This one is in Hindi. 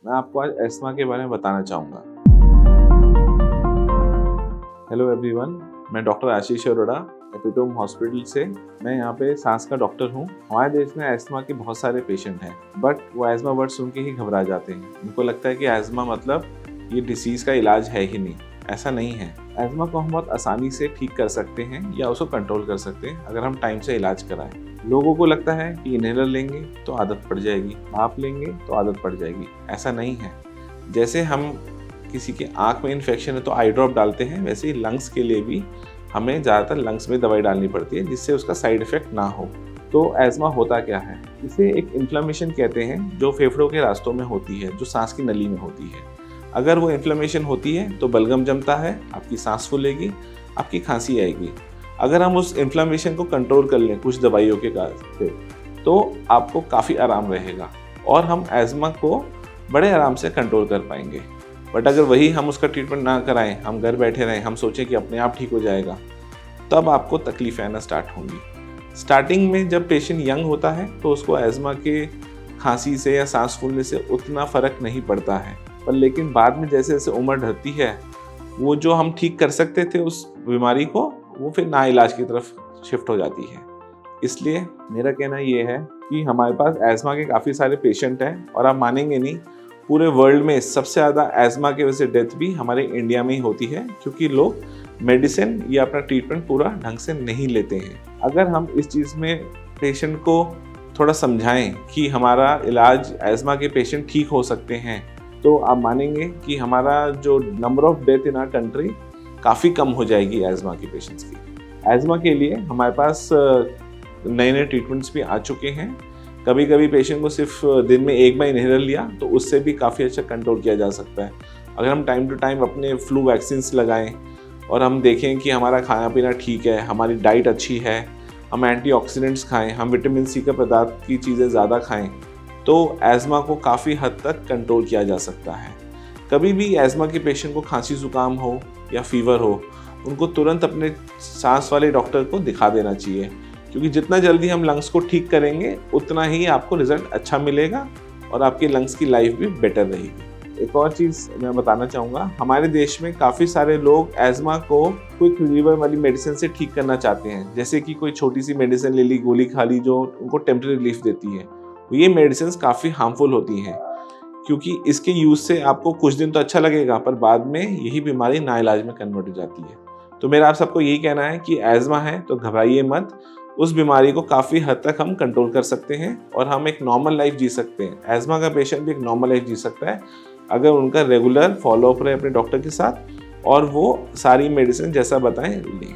मैं आपको आज एस्थमा के बारे में बताना चाहूँगा। हेलो एवरीवन, मैं डॉक्टर आशीष अरोड़ा एपिटोम हॉस्पिटल से। मैं यहाँ पे सांस का डॉक्टर हूँ। हमारे देश में एस्थमा के बहुत सारे पेशेंट हैं, बट वो एस्थमा वर्ड सुन के ही घबरा जाते हैं। उनको लगता है कि एस्थमा मतलब ये डिसीज़ का इलाज है ही नहीं। ऐसा नहीं है। एस्थमा को हम बहुत आसानी से ठीक कर सकते हैं या उसको कंट्रोल कर सकते हैं अगर हम टाइम से इलाज कराएं। लोगों को लगता है कि इनहेलर लेंगे तो आदत पड़ जाएगी, भाप लेंगे तो आदत पड़ जाएगी। ऐसा नहीं है। जैसे हम किसी के आँख में इन्फेक्शन है तो आई ड्रॉप डालते हैं, वैसे ही लंग्स के लिए भी हमें ज़्यादातर लंग्स में दवाई डालनी पड़ती है जिससे उसका साइड इफ़ेक्ट ना हो। तो एस्थमा होता क्या है? इसे एक इन्फ्लेमेशन कहते हैं जो फेफड़ों के रास्तों में होती है, जो सांस की नली में होती है। अगर वो इन्फ्लेमेशन होती है तो बलगम जमता है, आपकी सांस फूलेगी, आपकी खांसी आएगी। अगर हम उस इन्फ्लेमेशन को कंट्रोल कर लें कुछ दवाइयों के से तो आपको काफ़ी आराम रहेगा और हम एस्थमा को बड़े आराम से कंट्रोल कर पाएंगे। बट अगर वही हम उसका ट्रीटमेंट ना कराएं, हम घर बैठे रहें, हम सोचें कि अपने आप ठीक हो जाएगा, तब आपको तकलीफ़ें आना स्टार्ट होंगी। स्टार्टिंग में जब पेशेंट यंग होता है तो उसको एस्थमा के खांसी से या सांस फूलने से उतना फ़र्क नहीं पड़ता है, पर लेकिन बाद में जैसे जैसे उम्र बढ़ती है, वो जो हम ठीक कर सकते थे उस बीमारी को, वो फिर ना इलाज की तरफ शिफ्ट हो जाती है। इसलिए मेरा कहना ये है कि हमारे पास एस्थमा के काफ़ी सारे पेशेंट हैं और आप मानेंगे नहीं, पूरे वर्ल्ड में सबसे ज़्यादा एस्थमा की वजह से डेथ भी हमारे इंडिया में ही होती है, क्योंकि लोग मेडिसिन या अपना ट्रीटमेंट पूरा ढंग से नहीं लेते हैं। अगर हम इस चीज़ में पेशेंट को थोड़ा समझाएं कि हमारा इलाज एस्थमा के पेशेंट ठीक हो सकते हैं, तो आप मानेंगे कि हमारा जो number of death in our country काफ़ी कम हो जाएगी एस्थमा के पेशेंट्स की। एस्थमा के लिए हमारे पास नए नए ट्रीटमेंट्स भी आ चुके हैं। कभी कभी पेशेंट को सिर्फ दिन में एक बार इनहेलर लिया तो उससे भी काफ़ी अच्छा कंट्रोल किया जा सकता है। अगर हम टाइम टू टाइम अपने फ्लू वैक्सीन्स लगाएं और हम देखें कि हमारा खाना पीना ठीक है, हमारी डाइट अच्छी है, हम एंटीऑक्सीडेंट्स खाएं, हम विटामिन सी का पदार्थ की चीज़ें ज़्यादा खाएं, तो एस्थमा को काफ़ी हद तक कंट्रोल किया जा सकता है। कभी भी एस्थमा के पेशेंट को खांसी जुकाम हो या फीवर हो, उनको तुरंत अपने सांस वाले डॉक्टर को दिखा देना चाहिए, क्योंकि जितना जल्दी हम लंग्स को ठीक करेंगे उतना ही आपको रिजल्ट अच्छा मिलेगा और आपके लंग्स की लाइफ भी बेटर रहेगी। एक और चीज़ मैं बताना चाहूँगा, हमारे देश में काफ़ी सारे लोग एस्थमा को क्विक रिलीवर वाली मेडिसिन से ठीक करना चाहते हैं। जैसे कि कोई छोटी सी मेडिसिन ले ली, गोली खा ली, जो उनको टेम्परेरी रिलीफ देती है। ये मेडिसिन काफ़ी हार्मफुल होती हैं, क्योंकि इसके यूज़ से आपको कुछ दिन तो अच्छा लगेगा, पर बाद में यही बीमारी नाइलाज में कन्वर्ट हो जाती है। तो मेरा आप सबको यही कहना है कि एस्थमा है तो घबराइए मत। उस बीमारी को काफ़ी हद तक हम कंट्रोल कर सकते हैं और हम एक नॉर्मल लाइफ जी सकते हैं। एस्थमा का पेशेंट भी एक नॉर्मल लाइफ जी सकता है अगर उनका रेगुलर फॉलोअप रहे अपने डॉक्टर के साथ और वो सारी मेडिसिन जैसा बताएं लें।